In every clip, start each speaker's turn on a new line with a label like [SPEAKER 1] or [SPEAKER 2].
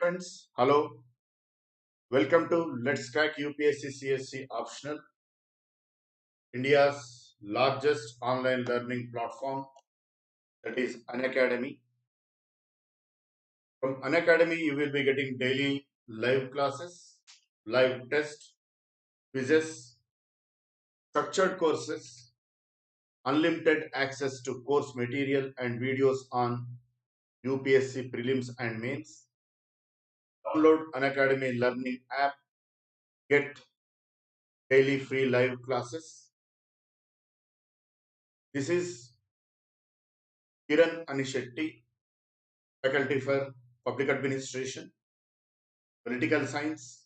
[SPEAKER 1] Friends, hello. Welcome to Let's Crack UPSC CSE Optional, India's largest online learning platform, that is Unacademy. From Unacademy, you will be getting daily live classes, live tests, quizzes, structured courses, unlimited access to course material and videos on UPSC prelims and mains. Download Unacademy Learning app, get daily free live classes. This is Kiran Anishetti, faculty for Public Administration, Political Science,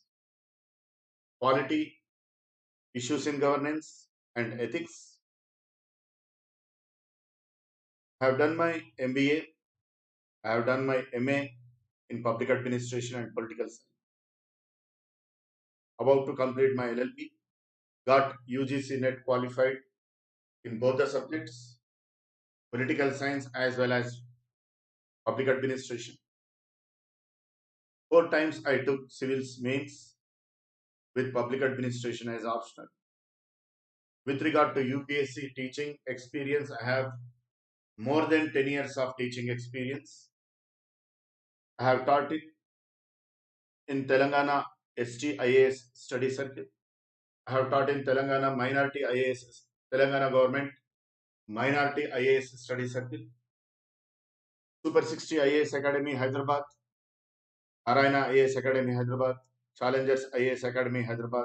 [SPEAKER 1] Polity, Issues in Governance, and Ethics. I have done my MBA. I have done my MA in Public Administration and Political Science. About to complete my LLB. Got UGC NET qualified in both the subjects, Political Science as well as Public Administration. 4 times I took Civils Mains with Public Administration as optional. With regard to UPSC teaching experience, I have more than 10 years of teaching experience. I have taught it in Telangana ST IAS study circle. I have taught in Telangana Minority IAS, Telangana Government Minority IAS study circle, Super 60 IAS Academy Hyderabad, Narayana IAS Academy Hyderabad, Challengers IAS Academy Hyderabad,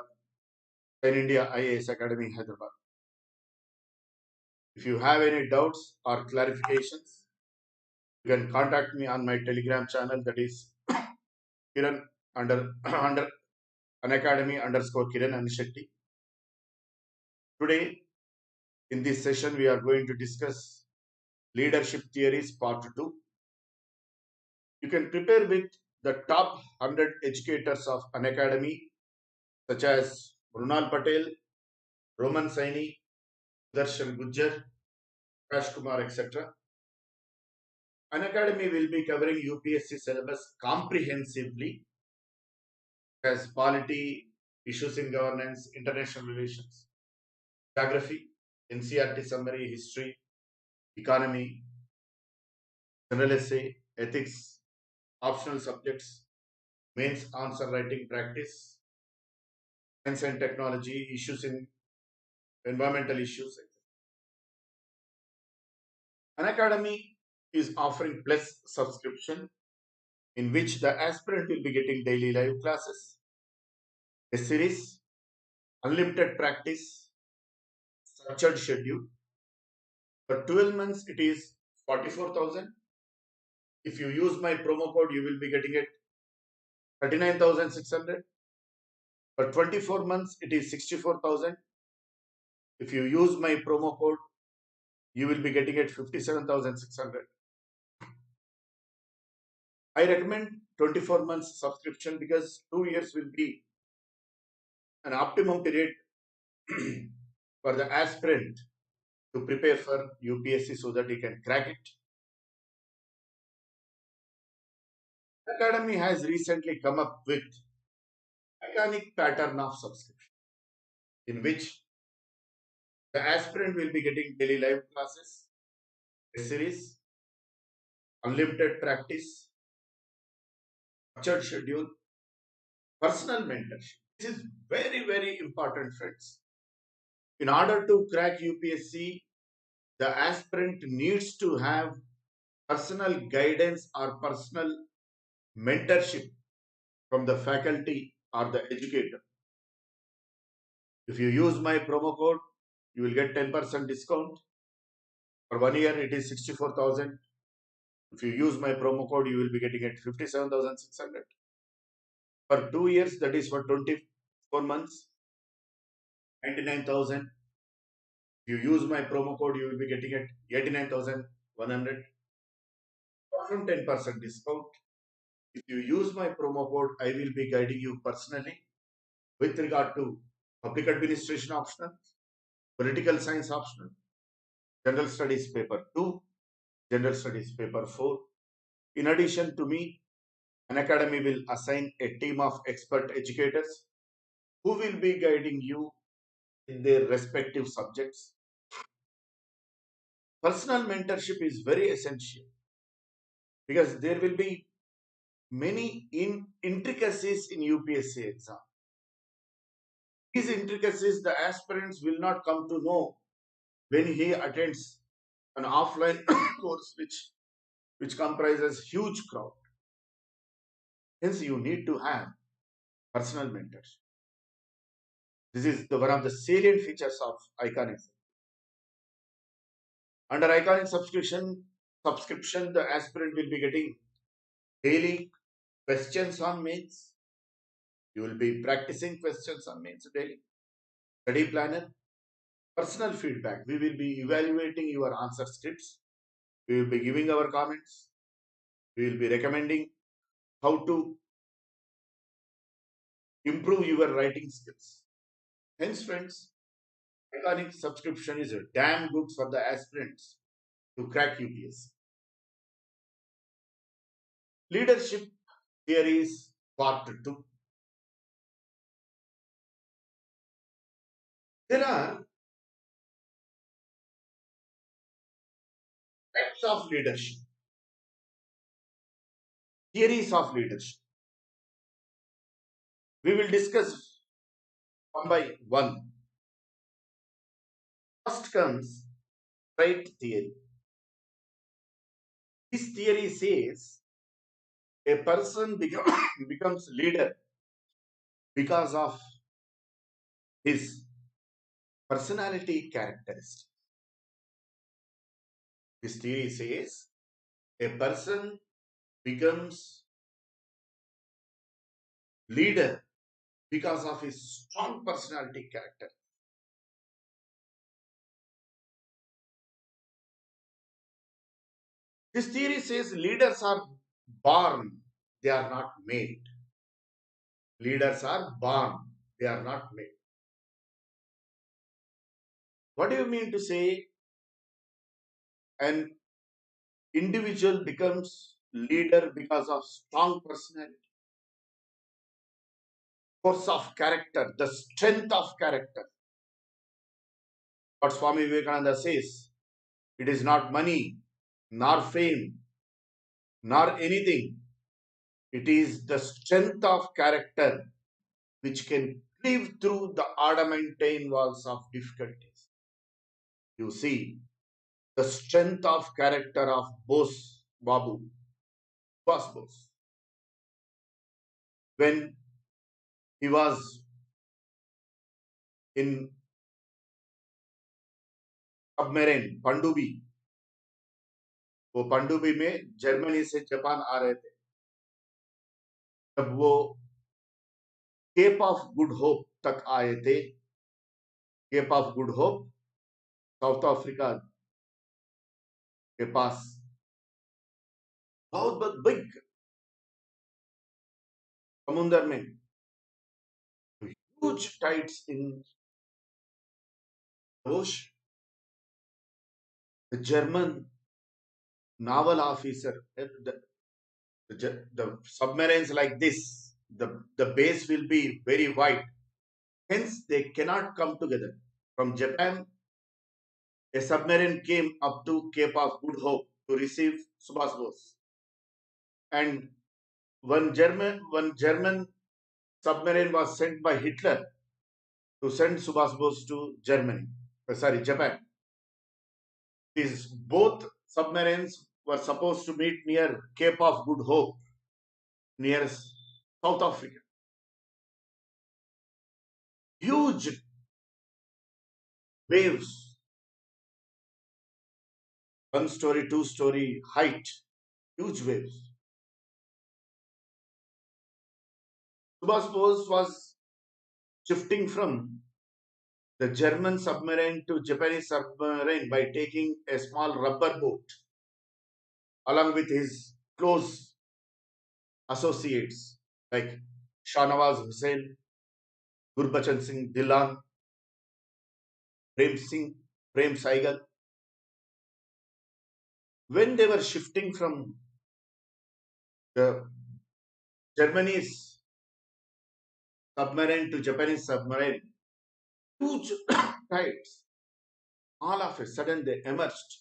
[SPEAKER 1] Pan India IAS Academy Hyderabad. If you have any doubts or clarifications, you can contact me on my Telegram channel, that is Kiran under Unacademy _ Kiran Anishetti. Today, in this session, we are going to discuss Leadership Theories Part 2. You can prepare with the top 100 educators of Unacademy, such as Brunal Patel, Roman Saini, Darshan Gujjar, Prakash Kumar, etc. Unacademy will be covering UPSC syllabus comprehensively, as polity, issues in governance, international relations, geography, NCERT summary, history, economy, general essay, ethics, optional subjects, mains answer writing practice, science and technology, issues in environmental issues. Unacademy is offering plus subscription in which the aspirant will be getting daily live classes, a series, unlimited practice, structured schedule. For 12 months, it is 44,000. If you use my promo code, you will be getting it 39,600. For 24 months, it is 64,000. If you use my promo code, you will be getting it 57,600. I recommend 24 months subscription because 2 years will be an optimum period for the aspirant to prepare for UPSC so that he can crack it. The Academy has recently come up with iconic pattern of subscription in which the aspirant will be getting daily live classes, a series, unlimited practice, structured schedule, personal mentorship. This is very, very important, friends. In order to crack UPSC, the aspirant needs to have personal guidance or personal mentorship from the faculty or the educator. If you use my promo code, you will get 10% discount. For 1 year, it is 64,000. If you use my promo code, you will be getting it 57,600. For 2 years, that is for 24 months, 99,000. If you use my promo code, you will be getting it 89,100. From 10% discount. If you use my promo code, I will be guiding you personally with regard to public administration optional, political science optional, general studies paper 2, general studies paper 4. In addition to me, Unacademy will assign a team of expert educators who will be guiding you in their respective subjects. Personal mentorship is very essential because there will be many intricacies in UPSC exam. These intricacies the aspirants will not come to know when he attends an offline course which comprises huge crowd. Hence, you need to have personal mentors. This is one of the salient features of Iconic. Under Iconic subscription, the aspirant will be getting daily questions on mains. You will be practicing questions on mains daily. Study planner, personal feedback. We will be evaluating your answer scripts. We will be giving our comments. We will be recommending how to improve your writing skills. Hence, friends, Iconic subscription is a damn good for the aspirants to crack UPSC. Leadership theories part 2. There are types of leadership, theories of leadership. We will discuss one by one. First comes trait theory. This theory says a person becomes leader because of his personality characteristics. This theory says a person becomes leader because of his strong personality character. This theory says leaders are born, they are not made. Leaders are born, they are not made. What do you mean to say an individual becomes leader because of strong personality? Force of character, the strength of character. What Swami Vivekananda says, it is not money, nor fame, nor anything. It is the strength of character which can cleave through the adamantine walls of difficulties. You see, the strength of character of Bose Babu, Bose, when he was in submarine पंडुबी, वो पंडुबी में Germany से Japan आ रहे थे, जब वो cap of Good hope तक आए थे, Cape of Good Hope South Africa के पास बहुत बिग समुद्र में, huge tides in the ocean. The German naval officer, the submarines like this, the base will be very wide. Hence, they cannot come together. From Japan, a submarine came up to Cape of Good Hope to receive Subhas Bose. And one German submarine was sent by Hitler to send Subhas Bose to Japan. These both submarines were supposed to meet near Cape of Good Hope, near South Africa. Huge waves, 1 story, 2 story height, huge waves. Subhas Bose was shifting from the German submarine to Japanese submarine by taking a small rubber boat along with his close associates like Shahnawaz Hussain, Gurbachan Singh Dhillon, Prem Saigal. When they were shifting from the Germany's submarine to Japanese submarine, huge tides, all of a sudden they emerged.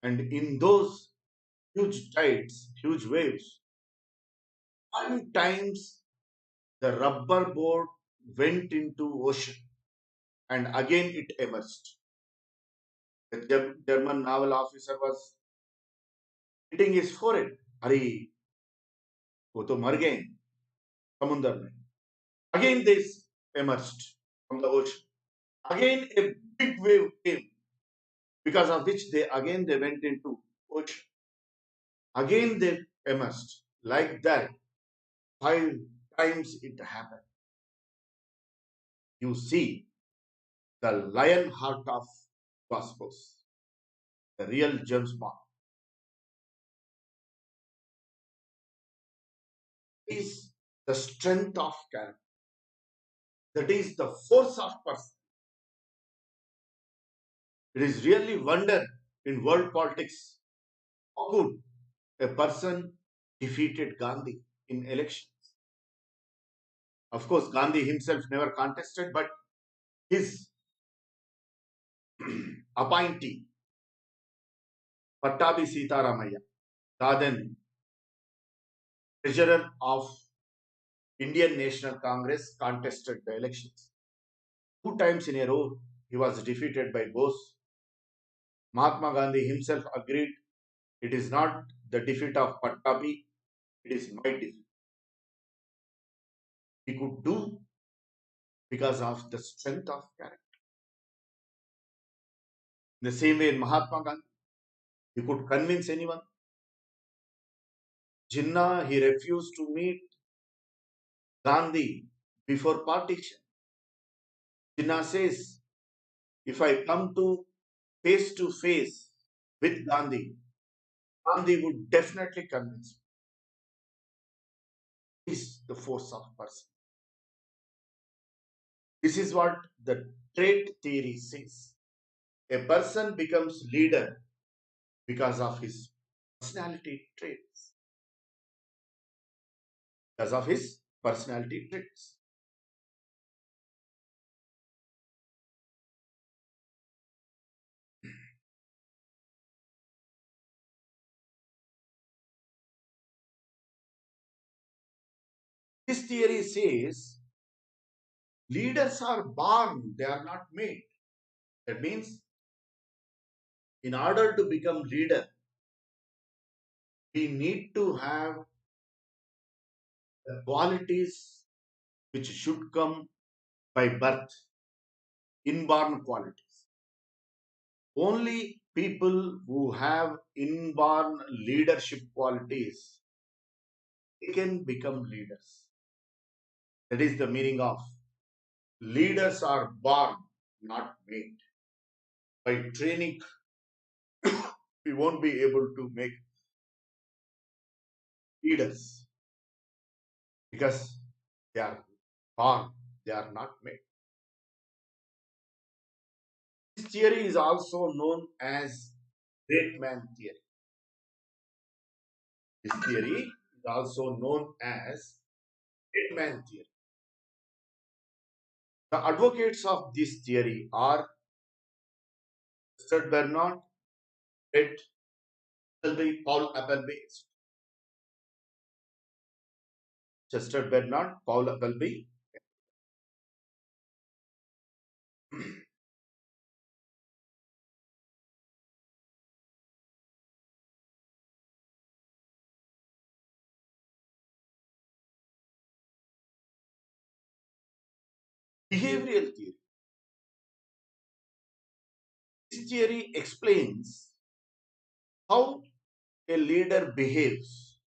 [SPEAKER 1] And in those huge tides, huge waves, sometimes the rubber boat went into ocean and again it emerged. The German naval officer was hitting his forehead. अरे वो तो मर गए समुद्र में. Again they emerged from the ocean. Again a big wave came, because of which they went into ocean. Again they emerged. Like that, 5 times it happened. You see the lion heart of Cosmos, the real James Bond, is the strength of character. That is the force of person. It is really wonder in world politics how could a person defeated Gandhi in elections. Of course, Gandhi himself never contested, but his appointee, Pattabi Sitaramaya, then treasurer of Indian National Congress, contested the elections. 2 times in a row, he was defeated by Bose. Mahatma Gandhi himself agreed, it is not the defeat of Pattabi, it is my defeat. He could do because of the strength of character. In the same way, in Mahatma Gandhi, he could convince anyone. Jinnah, he refused to meet Gandhi before partition. Jinnah says, if I come to face with Gandhi, Gandhi would definitely convince me. This is the force of person. This is what the trait theory says. A person becomes leader because of his personality traits. Because of his personality traits. This theory says leaders are born, they are not made. That means in order to become leader, we need to have the qualities which should come by birth, inborn qualities. Only people who have inborn leadership qualities, they can become leaders. That is the meaning of leaders are born, not made. By training, we won't be able to make leaders because they are born, they are not made. This theory is also known as great man theory. This theory is also known as great man theory. The advocates of this theory are Mr. Bernard, Ed Appleby, Paul Appleby, Chester Bernard, Paul Appleby. Behavioral theory. This theory explains how a leader behaves,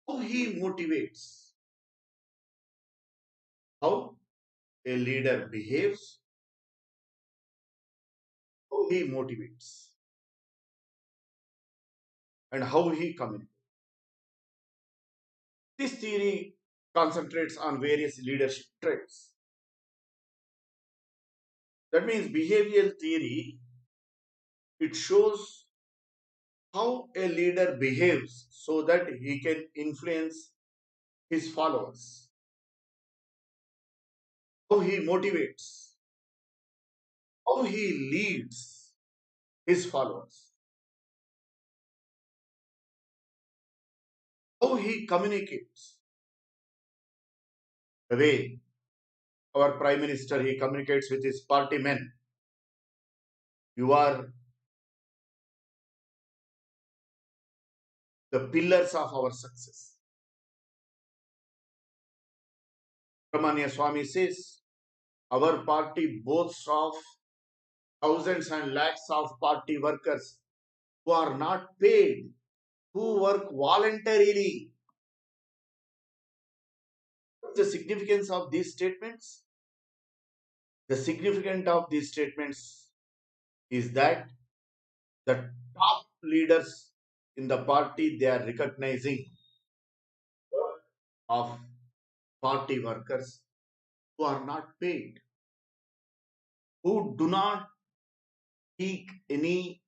[SPEAKER 1] how he motivates, how a leader behaves, how he motivates, and how he communicates. This theory concentrates on various leadership traits. That means behavioral theory, it shows how a leader behaves so that he can influence his followers, how he motivates, how he leads his followers, how he communicates, the way our Prime Minister, he communicates with his party men. You are the pillars of our success. Ramanya Swami says, our party boasts of thousands and lakhs of party workers who are not paid, who work voluntarily. What's the significance of these statements? The significance of these statements is that the top leaders in the party, they are recognizing work of party workers who are not paid, who do not seek any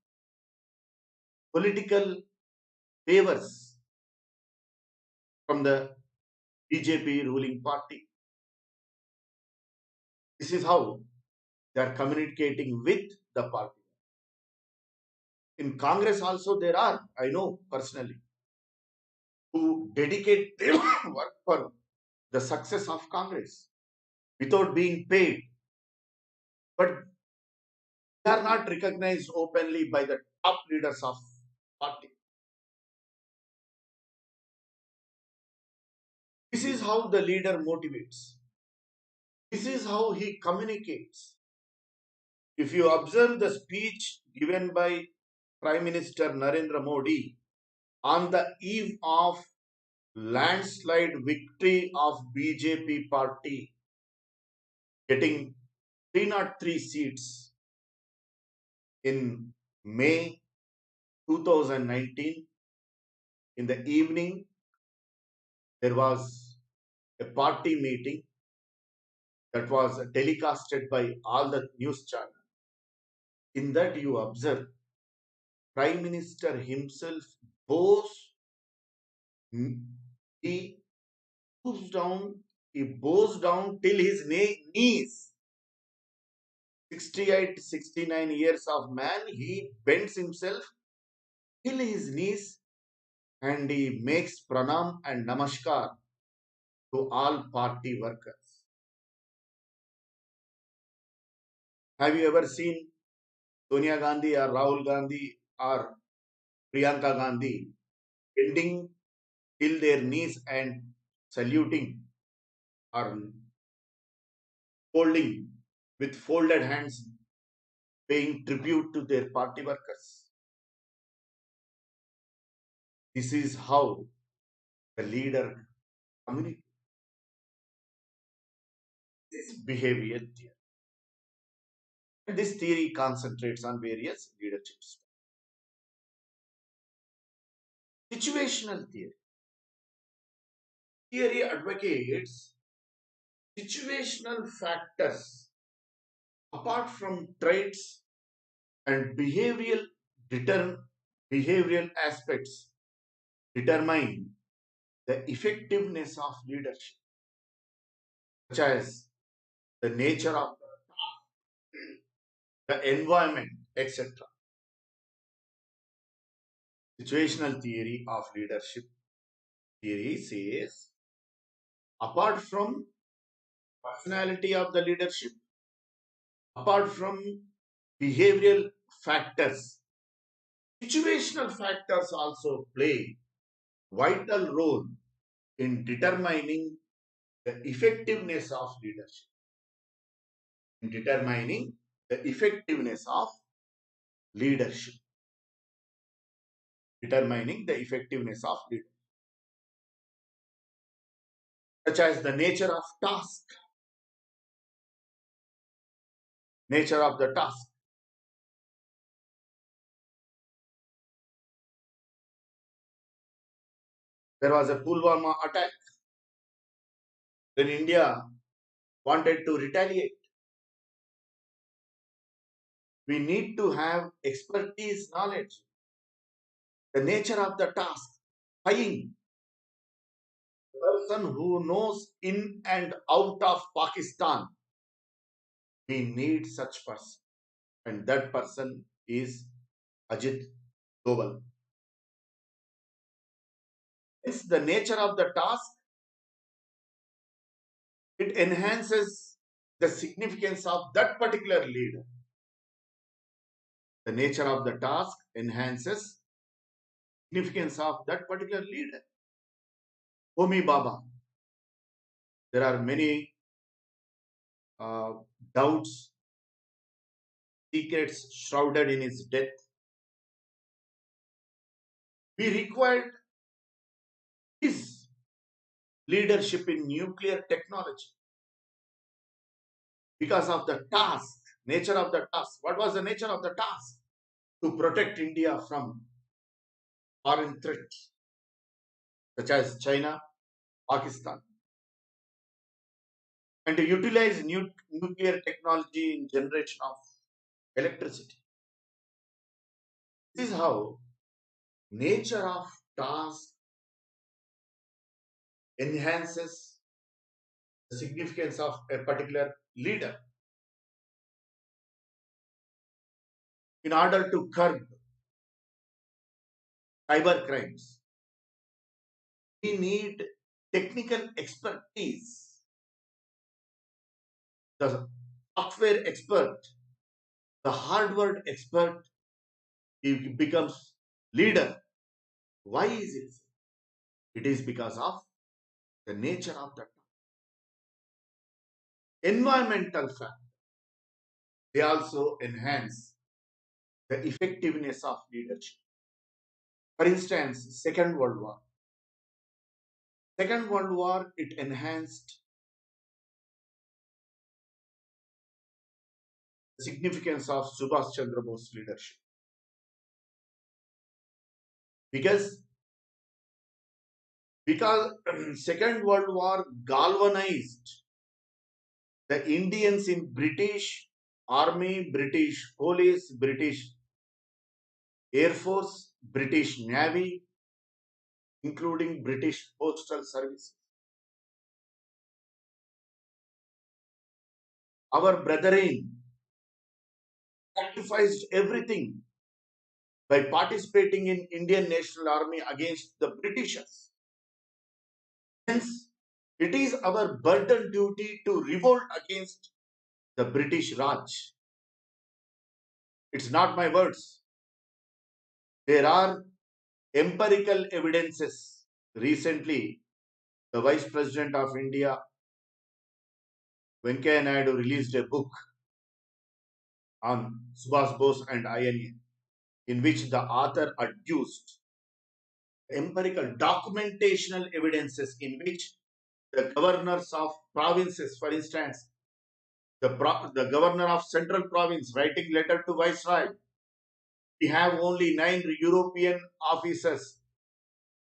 [SPEAKER 1] political favors from the BJP ruling party. This is how they are communicating with the party. In Congress also there are, I know personally, who dedicate their work for the success of Congress without being paid. But they are not recognized openly by the top leaders of party. This is how the leader motivates. This is how he communicates. If you observe the speech given by Prime Minister Narendra Modi on the eve of landslide victory of BJP party getting 303 seats in May 2019, in the evening there was a party meeting that was telecasted by all the news channels. In that you observe Prime Minister himself bows, he bows down, till his knees. 68, 69 years of man, he bends himself till his knees and he makes pranam and namaskar to all party workers. Have you ever seen Sonia Gandhi or Rahul Gandhi or Priyanka Gandhi bending till their knees and saluting or folding with folded hands, paying tribute to their party workers? This is how the leader communicates. This behavior theory. And this theory concentrates on various leadership styles. Situational theory. Theory advocates situational factors apart from traits and behavioral aspects determine the effectiveness of leadership, such as the nature of the environment, etc. Situational theory of leadership theory says, apart from personality of the leadership, apart from behavioral factors, situational factors also play vital role in determining the effectiveness of leadership. In determining the effectiveness of leadership. Determining the effectiveness of leadership. Such as the nature of task. Nature of the task. There was a Pulwama attack. Then India wanted to retaliate. We need to have expertise, knowledge. The nature of the task, spying. person who knows in and out of Pakistan. We need such person, and that person is Ajit Doval. It's the nature of the task. It enhances the significance of that particular leader. The nature of the task enhances significance of that particular leader. Homi Baba. There are many uh, doubts, secrets shrouded in his death. We required his leadership in nuclear technology because of the task, nature of the task. What was the nature of the task? To protect India from foreign threats such as China, Pakistan, and to utilize nuclear technology in generation of electricity. This is how nature of task enhances the significance of a particular leader. In order to curb cyber crimes, we need technical expertise. The software expert, the hardware expert, he becomes leader. Why is it? It is because of the nature of the environmental factor. They also enhance the effectiveness of leadership. For instance, Second World War. Second World War, it enhanced the significance of Subhash Chandra Bose leadership. Because Second World War galvanized the Indians in British Army, British Police, British Air Force, British Navy, including British Postal Service. Our brethren sacrificed everything by participating in Indian National Army against the Britishers. Hence, it is our burden duty to revolt against the British Raj. It's not my words. There are empirical evidences. Recently, the Vice President of India, Venkaiah Naidu, released a book on Subhash Bose and INA, in which the author adduced empirical documentational evidences in which the governors of provinces, for instance, the governor of Central Province writing letter to Viceroy, we have only 9 European officers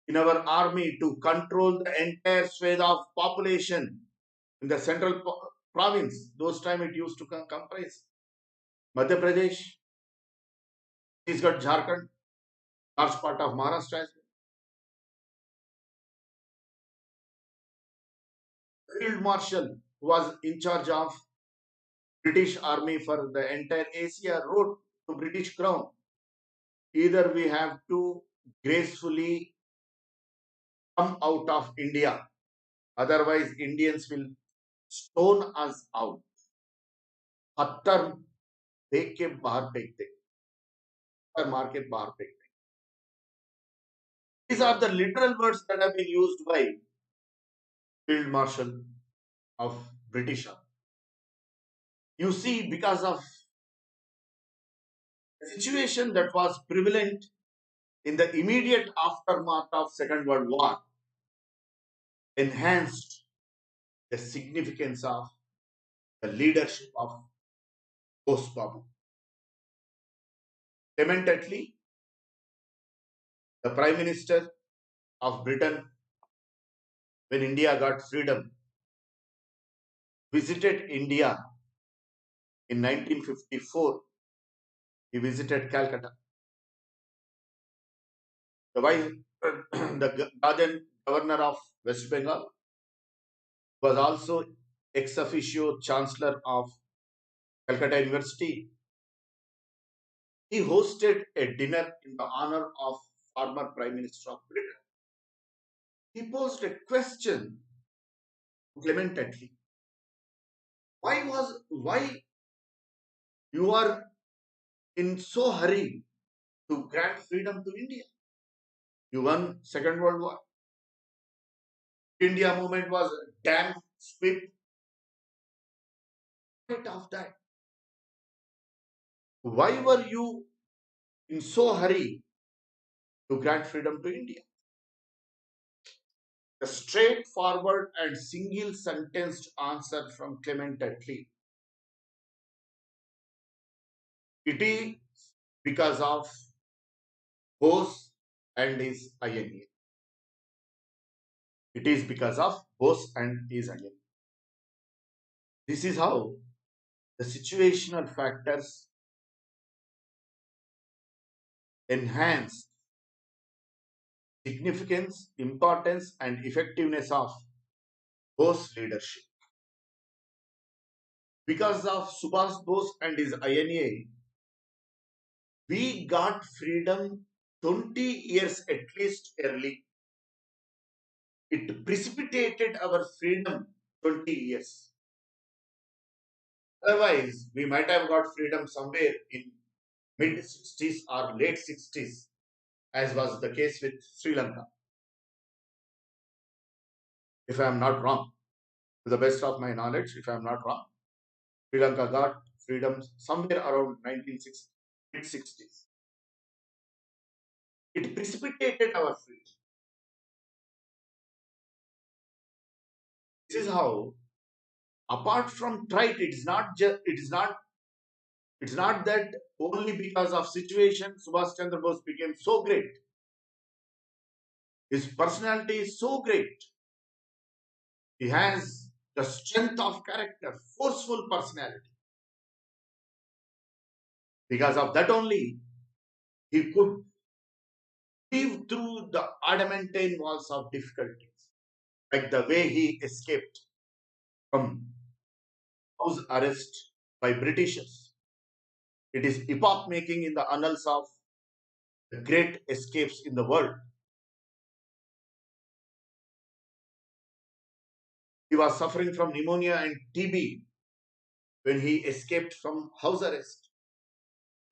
[SPEAKER 1] in our army to control the entire swathe of population in the Central Province. Those time it used to comprise Madhya Pradesh, Chhattisgarh, Jharkhand, large part of Maharashtra as well. Field Marshal, who was in charge of British Army for the entire Asia, wrote to British Crown, either we have to gracefully come out of India, otherwise Indians will stone us out. पत्थर फेंक के बाहर फेंक दे, पत्थर मार के बाहर फेंक दे. These are the literal words that have been used by Field Marshal of British Army. You see, because of the situation that was prevalent in the immediate aftermath of Second World War, enhanced the significance of the leadership of Bose Babu. Lamentably, the Prime Minister of Britain, when India got freedom, visited India in 1954. He visited Calcutta. The governor of West Bengal, was also ex officio chancellor of Calcutta University. He hosted a dinner in the honor of former Prime Minister of Britain. He posed a question to Clement Attlee. Why you are in so hurry to grant freedom to India? You won Second World War. India movement was damn swift. Right of that. Why were you in so hurry to grant freedom to India? A straightforward and single sentenced answer from Clement Attlee. It is because of Bose and his INA. It is because of Bose and his INA. This is how the situational factors enhance significance, importance, and effectiveness of Bose leadership. Because of Subhash Bose and his INA, we got freedom 20 years at least early. It precipitated our freedom 20 years. Otherwise, we might have got freedom somewhere in mid 60s or late 60s, as was the case with Sri Lanka. If I am not wrong, to the best of my knowledge, if I am not wrong, Sri Lanka got freedom somewhere around 1960s, mid 60s. It precipitated our freedom. This is how, apart from trite, it's not that only because of situation Subhash Chandra Bose became so great. His personality is so great. He has the strength of character, forceful personality. Because of that only, he could live through the adamantine walls of difficulties, like the way he escaped from house arrest by Britishers. It is epoch making in the annals of the great escapes in the world. He was suffering from pneumonia and TB when he escaped from house arrest.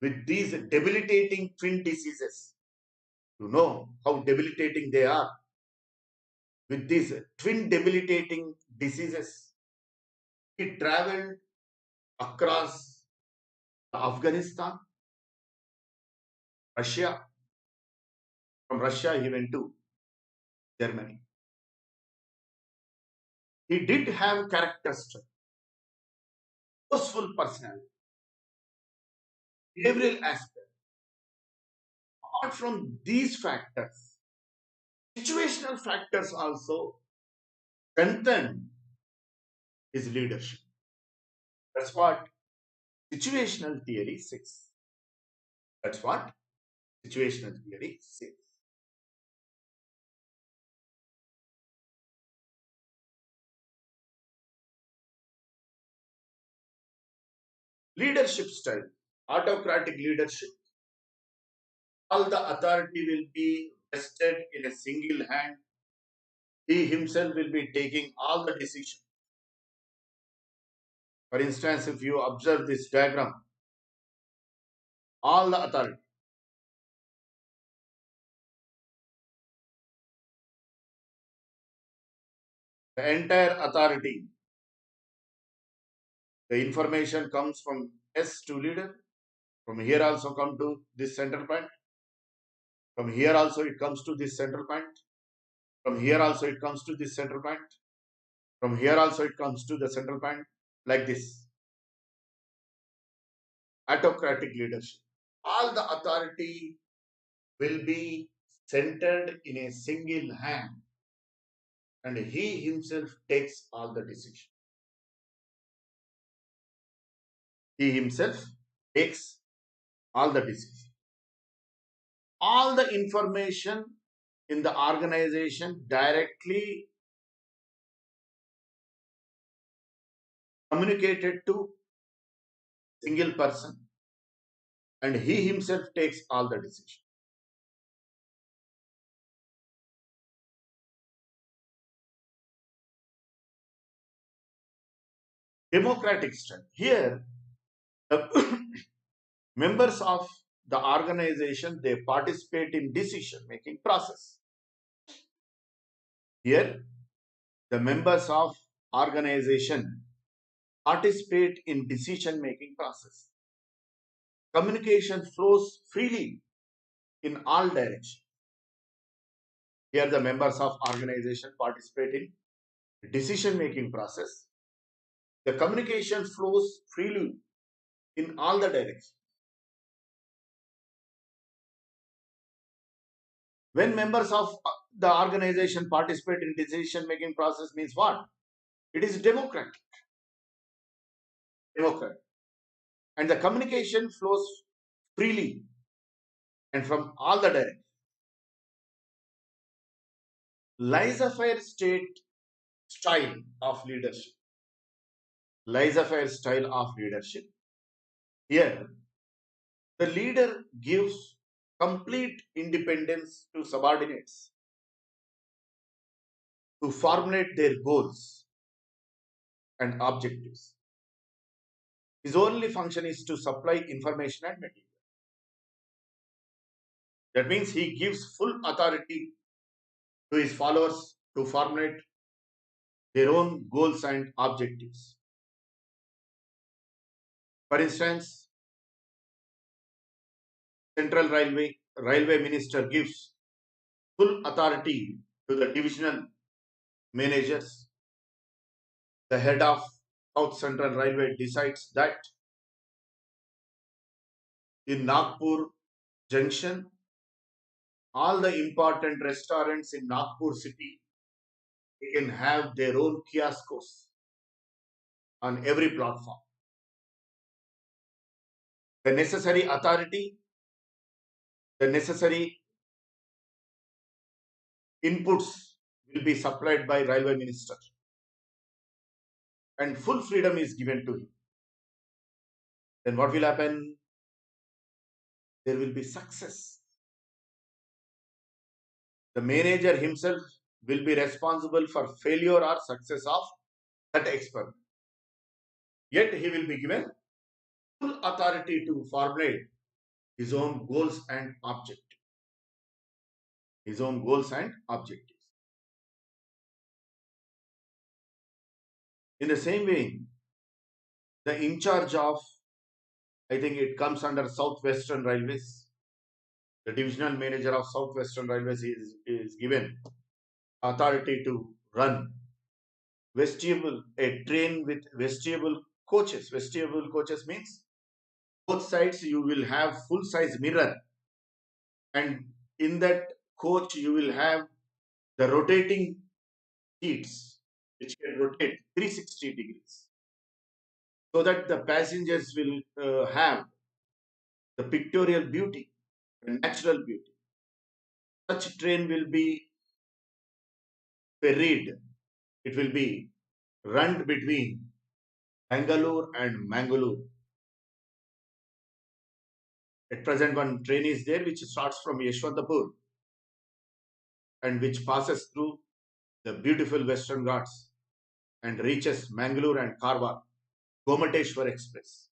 [SPEAKER 1] With these debilitating twin diseases, you know how debilitating they are. With these twin debilitating diseases, he traveled across Afghanistan, Russia. From Russia, he went to Germany. He did have character strength, forceful personality, behavioral aspect. Apart from these factors, situational factors also strengthened his leadership. That's what situational theory says. That's what situational theory says. Leadership style, autocratic leadership, all the authority will be vested in a single hand. He himself will be taking all the decisions. For instance, if you observe this diagram, all the authority, the entire authority, the information comes from S to leader. From here also come to this central point. From here also it comes to this central point. From here also it comes to this central point. From here also it comes to the central point. Like this. Autocratic leadership. All the authority will be centered in a single hand, and he himself takes all the decisions. He himself takes all the decisions. All the information in the organization directly communicated to single person, and he himself takes all the decisions. Democratic style. Here, the members of the organization, they participate in decision making process. Here, the members of organization participate in decision making process. Communication flows freely in all directions. Here, the members of organization participate in decision making process. The communication flows freely in all the directions. When members of the organization participate in decision making process means what? It is democratic. Democratic. And the communication flows freely and from all the directions. Laissez-faire state style of leadership. Laissez-faire style of leadership. Here, the leader gives complete independence to subordinates to formulate their goals and objectives. His only function is to supply information and material. That means he gives full authority to his followers to formulate their own goals and objectives. For instance, Central Railway Minister gives full authority to the divisional managers. The head of South Central Railway decides that in Nagpur Junction, all the important restaurants in Nagpur city, they can have their own kiosks on every platform. The necessary authority, the necessary inputs will be supplied by railway minister, and full freedom is given to him. Then what will happen? There will be success. The manager himself will be responsible for failure or success of that experiment. Yet he will be given full authority to formulate his own goals and objectives. His own goals and objectives. In the same way, the in charge of, I think it comes under Southwestern Railways, the divisional manager of Southwestern Railways is given authority to run a train with vestibule coaches. Vestibule coaches means both sides you will have full size mirror, and in that coach you will have the rotating seats which can rotate 360 degrees, so that the passengers will have the pictorial beauty, the natural beauty. Such train will be ferried. It will be run between Bangalore and Mangalore. At present, one train is there which starts from Yeshwantapur and which passes through the beautiful Western Ghats and reaches Mangalore and Karwar, Gomateshwar Express.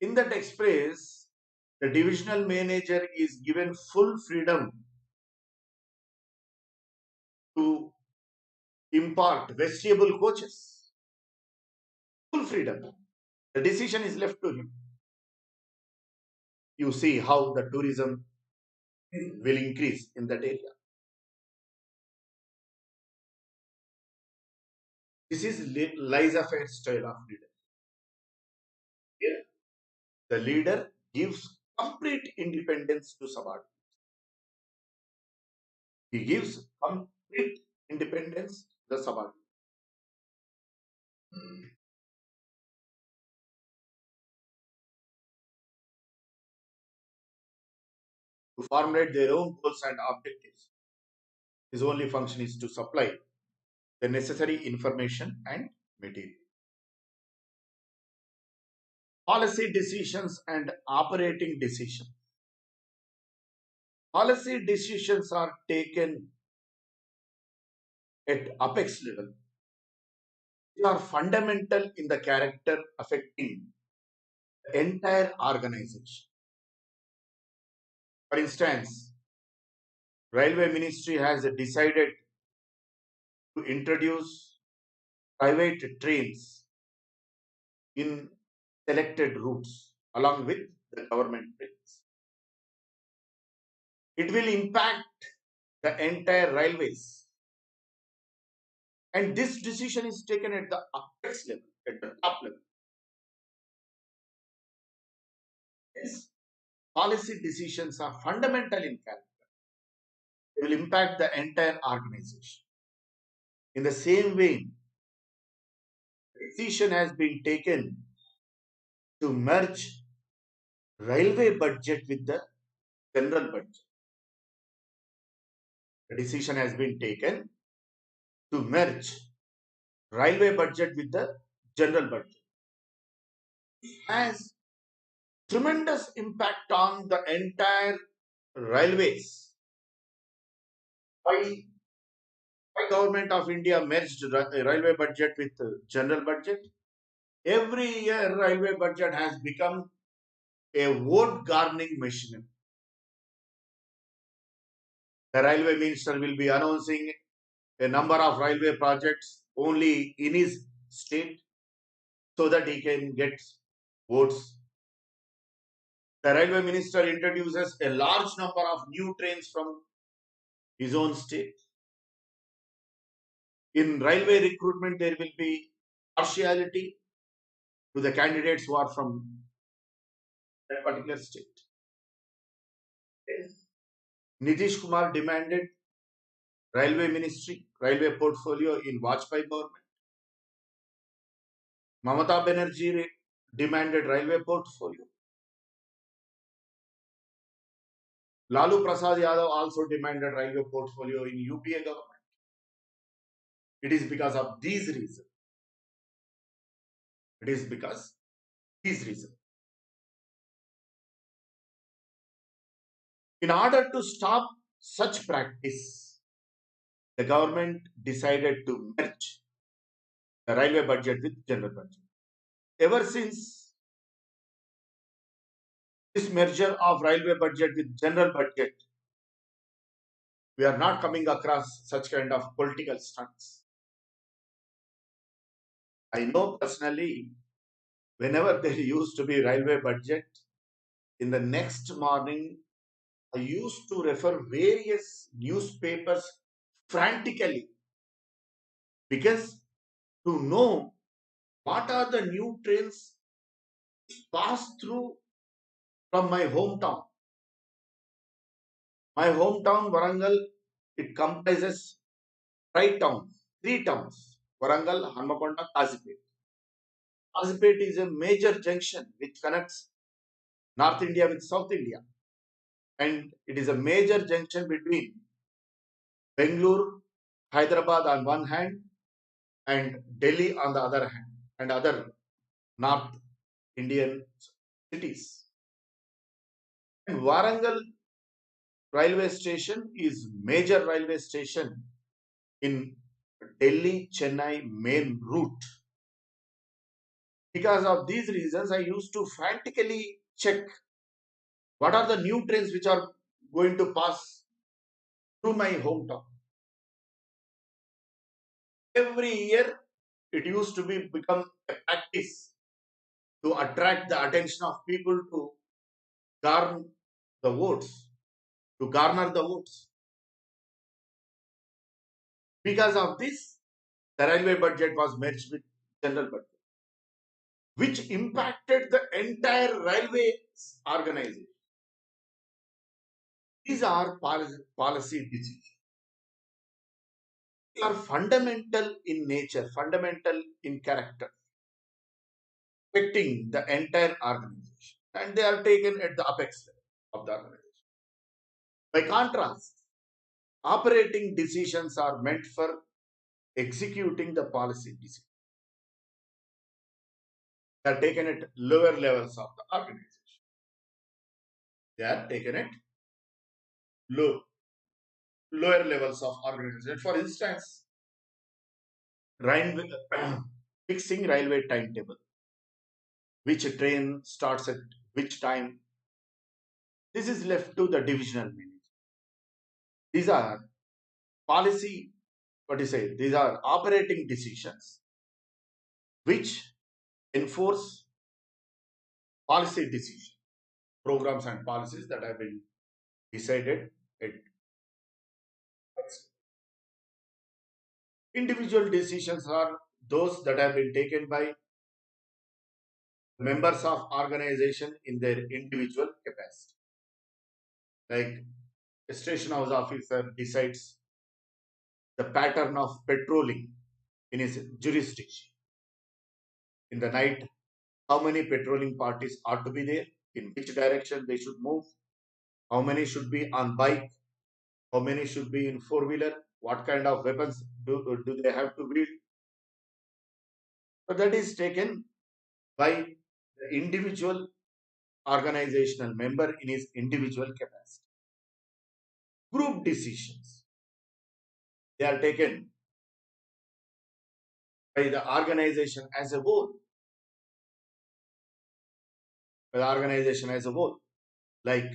[SPEAKER 1] In that express, the divisional manager is given full freedom to impart vestibule coaches. Full freedom. The decision is left to him. You see how the tourism will increase in that area. This is laissez-faire style of leader. Here, the leader gives complete independence to subordinates. He gives complete independence to the subordinates. to formulate their own goals and objectives. His only function is to supply the necessary information and material. Policy decisions and operating decisions. Policy decisions are taken at apex level. They are fundamental in the character affecting the entire organization. For instance, Railway Ministry has decided to introduce private trains in selected routes along with the government trains. It will impact the entire railways. And this decision is taken at the apex level, at the top level. Yes, policy decisions are fundamental in character. They will impact the entire organization. In the same way, the decision has been taken to merge railway budget with the general budget. The decision has been taken to merge railway budget with the general budget. It has tremendous impact on the entire railways. Why government of India merged railway budget with general budget? Every year railway budget has become a vote garnering machine. The railway minister will be announcing a number of railway projects only in his state so that he can get votes. The railway minister introduces a large number of new trains from his own state. In railway recruitment, there will be partiality to the candidates who are from that particular state. Nitish Kumar demanded railway ministry, railway portfolio in Vajpayee government. Mamata Banerjee demanded railway portfolio. Lalu Prasad Yadav also demanded railway portfolio in UPA government. It is because of these reasons. It is because these reasons. In order to stop such practice, the government decided to merge the railway budget with general budget. Ever since this merger of railway budget with general budget, we are not coming across such kind of political stunts. I know personally, whenever there used to be railway budget, in the next morning, I used to refer various newspapers frantically because to know what are the new trains pass through from my hometown. My hometown, Warangal, it comprises three towns, Warangal, Hanmakonda, Kazipet. Kazipet is a major junction which connects North India with South India. And it is a major junction between Bangalore, Hyderabad on one hand, and Delhi on the other hand, and other North Indian cities. And Warangal railway station is major railway station in Delhi Chennai main route. Because of these reasons, I used to frantically check what are the new trains which are going to pass through my hometown. Every year, it used to be become a practice to attract the attention of people to garner the votes, to garner the votes. Because of this, the railway budget was merged with general budget, which impacted the entire railway organization. These are policy decisions. They are fundamental in nature, fundamental in character, affecting the entire organization. And they are taken at the apex level of the organization. By contrast, operating decisions are meant for executing the policy decisions. They are taken at lower levels of the organization. They are taken at low, lower levels of organization. For instance, railway, fixing railway timetable, which train starts at which time. This is left to the divisional manager. These are policy, what do you say? These are operating decisions which enforce policy decisions, programs and policies that have been decided at individual decisions are those that have been taken by members of organization in their individual capacity. Like a station house officer decides the pattern of patrolling in his jurisdiction. In the night, how many patrolling parties are to be there, in which direction they should move, how many should be on bike, how many should be in four-wheeler, what kind of weapons do they have to wield. So that is taken by the individual organizational member in his individual capacity. Group decisions, they are taken by the organization as a whole. By the organization as a whole. Like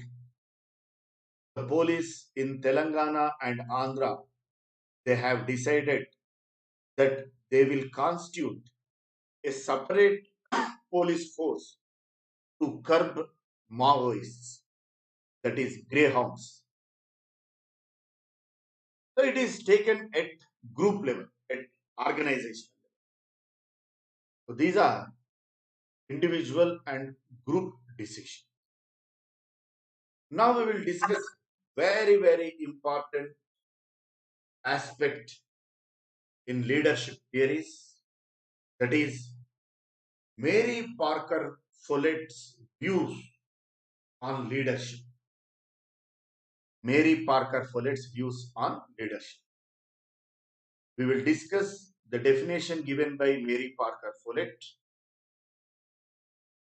[SPEAKER 1] the police in Telangana and Andhra, they have decided that they will constitute a separate police force to curb Maoists, that is greyhounds. So it is taken at group level, at organization level. So these are individual and group decisions. Now we will discuss very, very important aspect in leadership theories, that is Mary Parker Follett's views on leadership. Mary Parker Follett's views on leadership. We will discuss the definition given by Mary Parker Follett.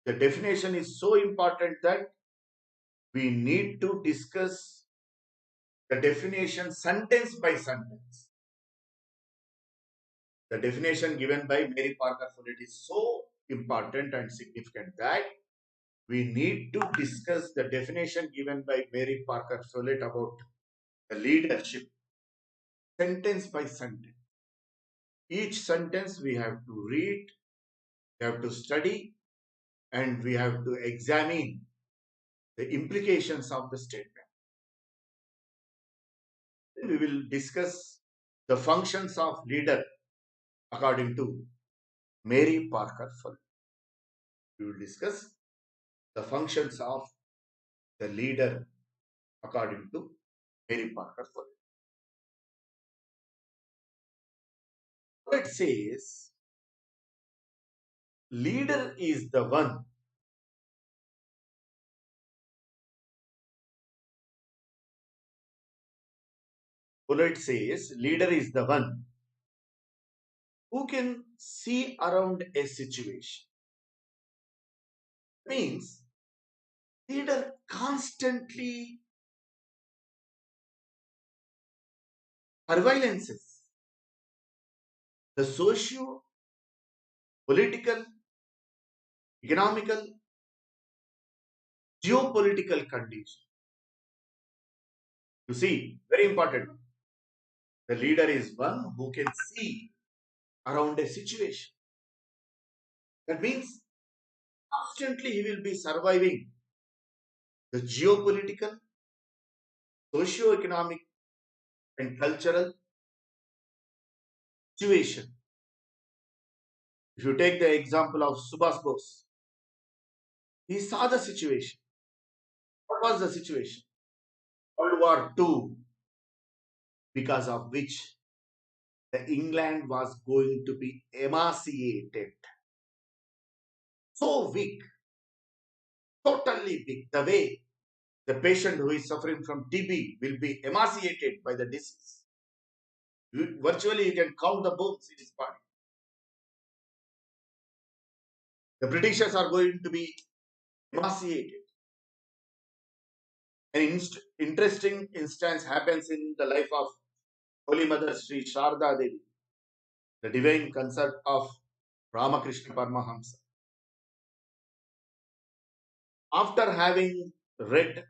[SPEAKER 1] The definition is so important that we need to discuss the definition sentence by sentence. The definition given by Mary Parker Follett is so important and significant that we need to discuss the definition given by Mary Parker Follett about the leadership sentence by sentence. Each sentence we have to read, we have to study, and we have to examine the implications of the statement. Then we will discuss the functions of leader according to Mary Parker Follett. We will discuss the functions of the leader according to Mary Parker Follett. It says, leader is the one Follett says, leader is the one who can see around a situation. Means leader constantly surveillances the socio-political, economical, geopolitical condition. You see, very important. The leader is one who can see around a situation. That means constantly he will be surviving the geopolitical, socio-economic, and cultural situation. If you take the example of Subhas Bose, he saw the situation. What was the situation? World War II, because of which the England was going to be emaciated. So weak, totally weak. The way The patient who is suffering from TB will be emaciated by the disease. Virtually, you can count the bones in his body. The Britishers are going to be emaciated. An interesting instance happens in the life of Holy Mother Sri Sharda Devi, the divine consort of Ramakrishna Paramahamsa. After having read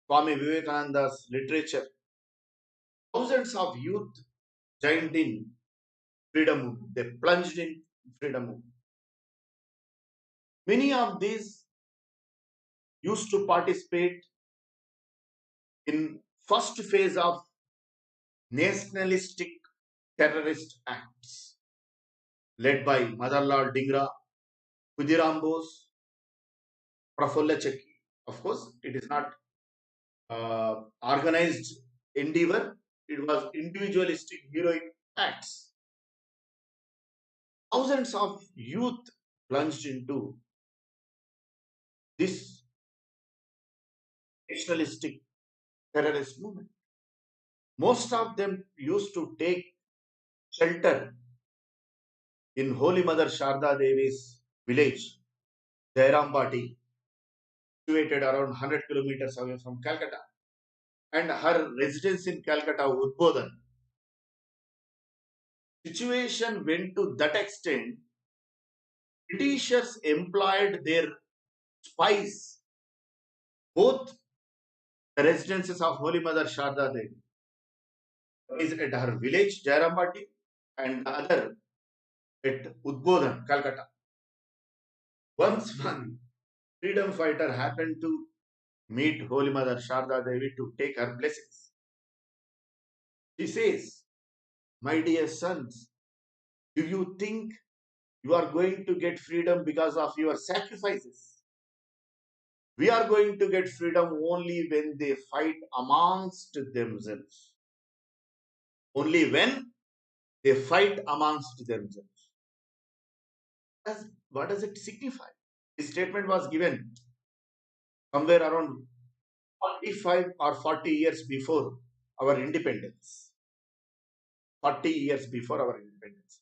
[SPEAKER 1] Swami Vivekananda's literature, thousands of youth joined in freedom movement. They plunged in freedom movement. Many of these used to participate in first phase of nationalistic terrorist acts led by Madanlal Dhingra, Khudiram Bose, Prafulla Chakki. Of course, it is not organized endeavor. It was individualistic heroic acts. Thousands of youth plunged into this nationalistic terrorist movement. Most of them used to take shelter in Holy Mother Sharda Devi's village, Jairambati, situated around 100 kilometers away from Calcutta. And her residence in Calcutta, Udbodhan. Situation went to that extent, Britishers employed their spies, both the residences of Holy Mother Sharda Devi is at her village, Jairambati, and the other at Udbodhan, Calcutta. Once one freedom fighter happened to meet Holy Mother Sharda Devi to take her blessings. She says, "My dear sons, do you think you are going to get freedom because of your sacrifices? We are going to get freedom only when they fight amongst themselves. Only when they fight amongst themselves." What does it signify? This statement was given somewhere around 45 or 40 years before our independence. 40 years before our independence.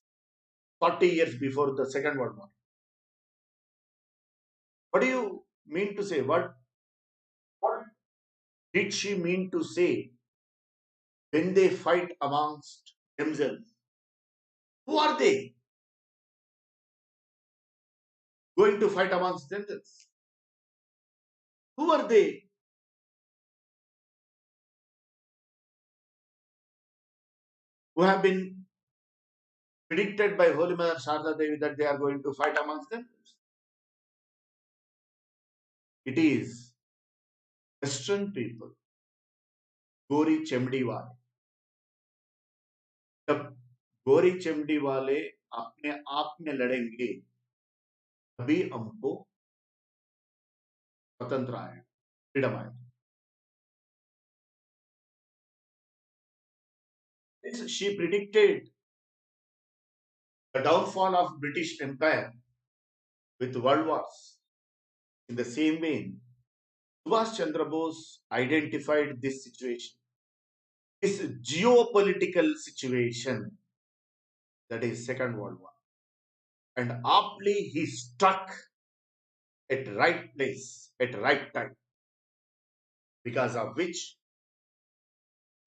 [SPEAKER 1] 40 years before the Second World War. What do you mean to say? What did she mean to say when they fight amongst themselves? Who are they going to fight amongst themselves? Who are they? Who have been predicted by Holy Mother Sharda Devi that they are going to fight amongst themselves? It is Western people, Gori Chemdi wale. जब गोरी चमड़ी वाले अपने आप में लड़ेंगे तभी हमको स्वतंत्र आएगा, फ्रीडम आएगा. She predicted the downfall of British Empire with world wars. In the same vein, Subhash Chandra Bose identified this situation, this geopolitical situation, that is Second World War. And aptly he struck at right place, at right time, because of which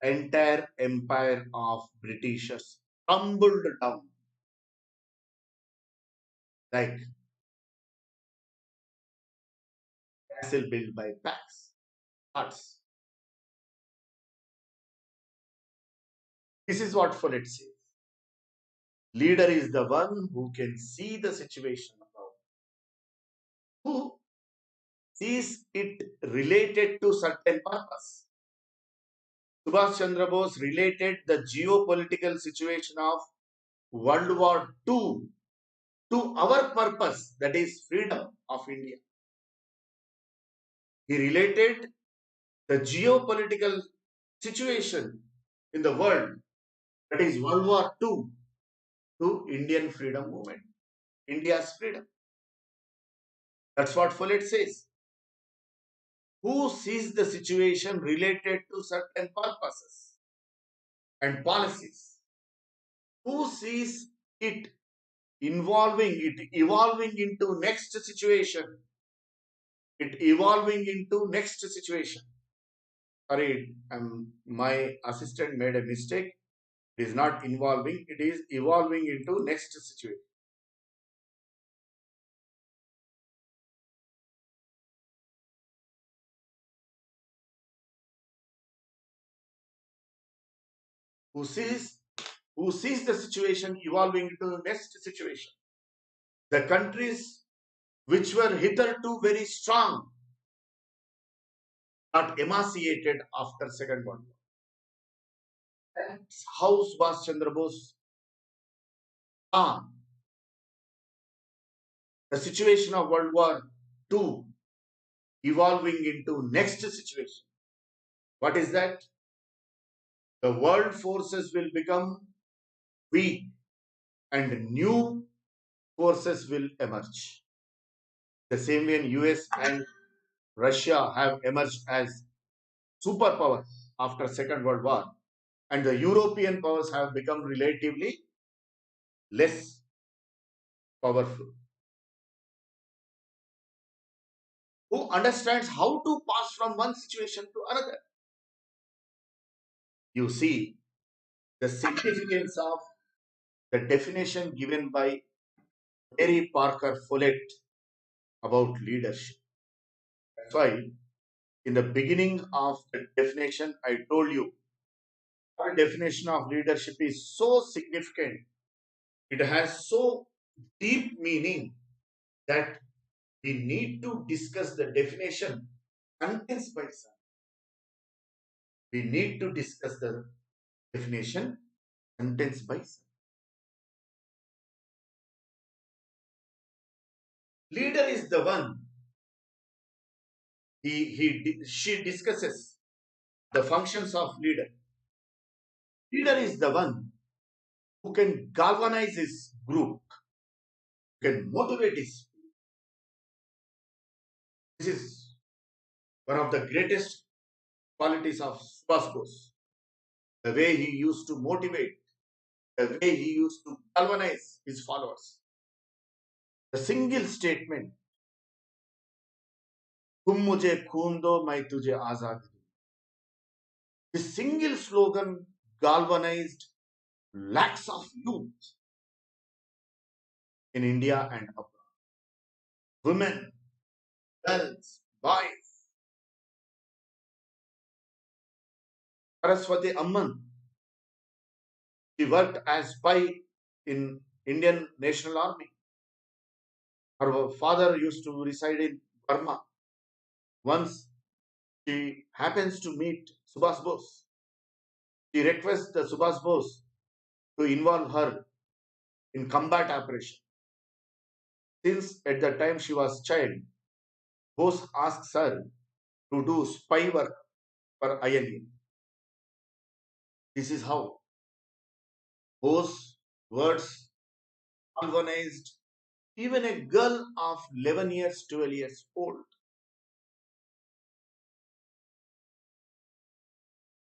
[SPEAKER 1] entire empire of Britishers tumbled down like castle built by packs, huts. This is what Follett says. Leader is the one who can see the situation about, who sees it related to certain purpose. Subhash Chandra Bose related the geopolitical situation of World War II to our purpose, that is freedom of India. He related the geopolitical situation in the world, that is World War II, to Indian freedom movement, India's freedom. That's what Follett says. who sees the situation related to certain purposes and policies, who sees it evolving into next situation, Sorry, my assistant made a mistake. It is not involving, it is evolving into next situation. Who sees the situation evolving into the next situation. The countries which were hitherto very strong got emaciated after Second World War. That's how Subhash Chandra Bose saw the situation of World War II evolving into next situation. What is that? The world forces will become weak and new forces will emerge. The same way in US and Russia have emerged as superpowers after Second World War, and the European powers have become relatively less powerful. Who understands how to pass from one situation to another? You see the significance of the definition given by Mary Parker Follett about leadership. That's why in the beginning of the definition, I told you our definition of leadership is so significant. It has so deep meaning that we need to discuss the definition sentence by sentence. We need to discuss the definition sentence by sentence. Leader is the one she discusses the functions of leader. Leader is the one who can galvanize his group, who can motivate his. This is one of the greatest qualities of Subhash Bose. The way he used to motivate, the way he used to galvanize his followers. The single statement, तुम मुझे खून दो मैं तुझे आजादी दूं. This single slogan galvanized lakhs of youth in India and abroad. Women, girls, boys. Saraswati Amman, she worked as spy in Indian National Army. Her father used to reside in Burma. Once she happens to meet Subhash Bose. She requests the Subhash Bose to involve her in combat operation. Since at the time she was child, Bose asks her to do spy work for INA. This is how Bose words galvanized even a girl of 11 years, 12 years old.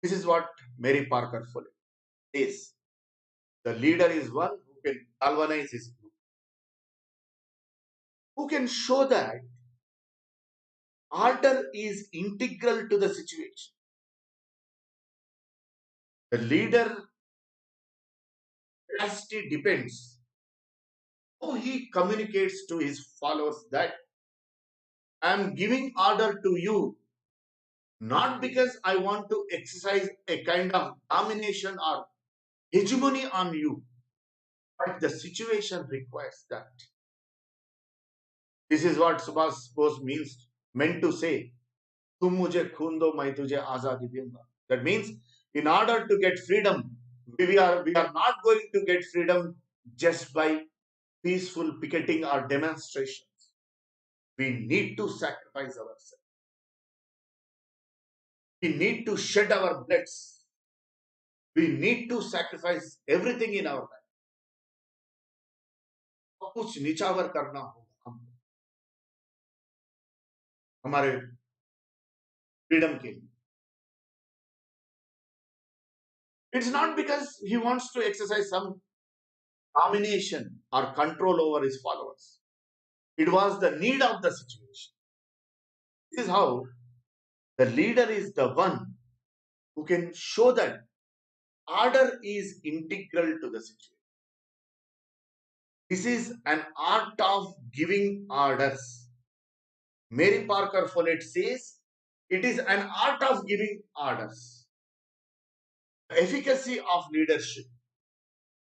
[SPEAKER 1] This is what Mary Parker Follett says. The leader is one who can galvanize his group, who can show that order is integral to the situation. The leader capacity depends how he communicates to his followers that I am giving order to you not because I want to exercise a kind of domination or hegemony on you, but the situation requires that. This is what Subhash Bose meant to say. तुम मुझे खून दो मैं तुझे आजादी दूंगा. That means in order to get freedom, we are not going to get freedom just by peaceful picketing or demonstrations. We need to sacrifice ourselves. We need to shed our bloods. We need to sacrifice everything in our life. कुछ निछावर करना होगा हमको. हमारे freedom came. It's not because he wants to exercise some domination or control over his followers. It was the need of the situation. This is how the leader is the one who can show that order is integral to the situation. This is an art of giving orders. Mary Parker Follett says it is an art of giving orders. The efficacy of leadership,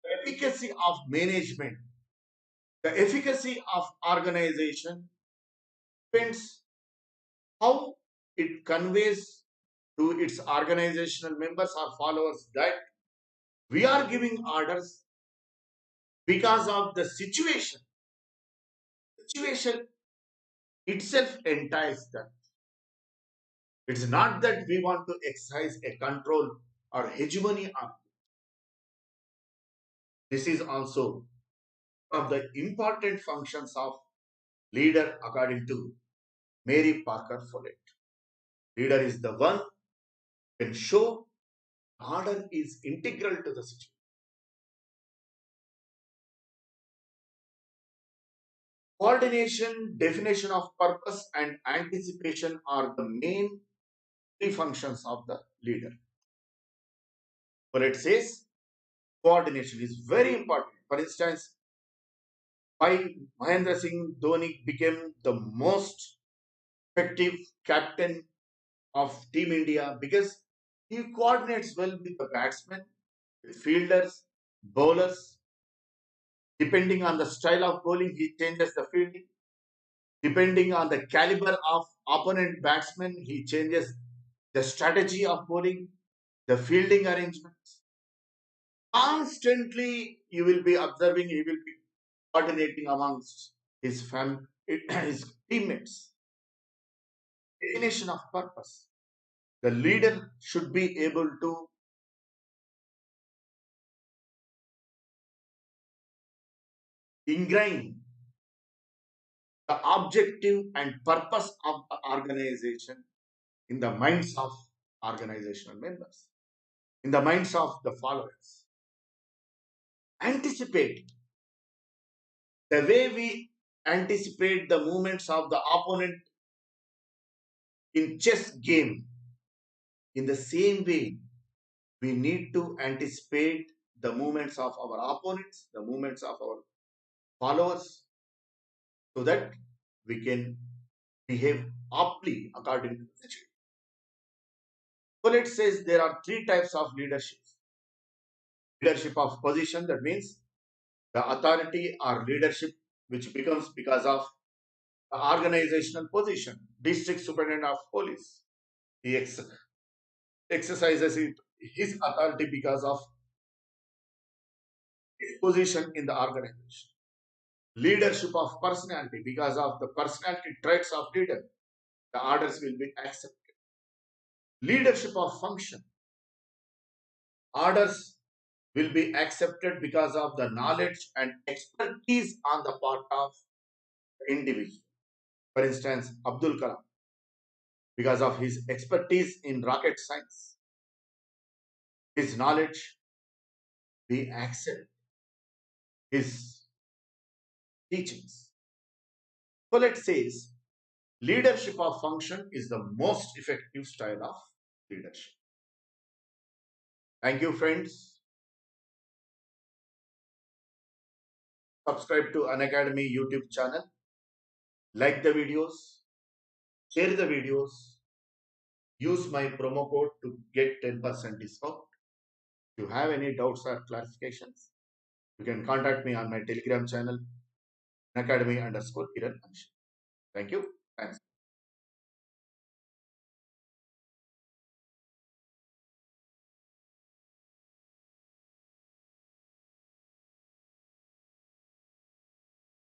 [SPEAKER 1] the efficacy of management, the efficacy of organization depends how it conveys to its organizational members or followers that we are giving orders because of the situation. Situation itself entices them. It's not that we want to exercise a control or hegemony on. This is also one of the important functions of leader according to Mary Parker Follett. Leader is the one who can show order is integral to the situation. Coordination, definition of purpose, and anticipation are the main three functions of the leader. Follett says coordination is very important. For instance, why Mahendra Singh Dhoni became the most effective captain of Team India, because he coordinates well with the batsmen, with fielders, bowlers. Depending on the style of bowling, he changes the fielding. Depending on the caliber of opponent batsman, he changes the strategy of bowling, the fielding arrangements. Constantly, you will be observing, he will be coordinating amongst his teammates. Definition of purpose. The leader should be able to ingrain the objective and purpose of the organization in the minds of organizational members, in the minds of the followers. Anticipate the way we anticipate the movements of the opponent in chess game. In the same way, we need to anticipate the movements of our opponents, the movements of our followers, so that we can behave aptly according to the situation. Follett says there are three types of leadership. Leadership of position, that means the authority or leadership which becomes because of the organizational position. District superintendent of police, he exercises his authority because of his position in the organization. Leadership of personality, because of the personality traits of leader, the orders will be accepted. Leadership of function, orders will be accepted because of the knowledge and expertise on the part of the individual. For instance, Abdul Kalam, because of his expertise in rocket science, his knowledge, we accept his teachings. Follett says leadership of function is the most effective style of leadership. Thank you, friends. Subscribe to Unacademy YouTube channel. Like the videos, share the videos, use my promo code to get 10% discount. If you have any doubts or clarifications, you can contact me on my Telegram channel, Unacademy _Kiran Anishetti. Thank you. Thanks.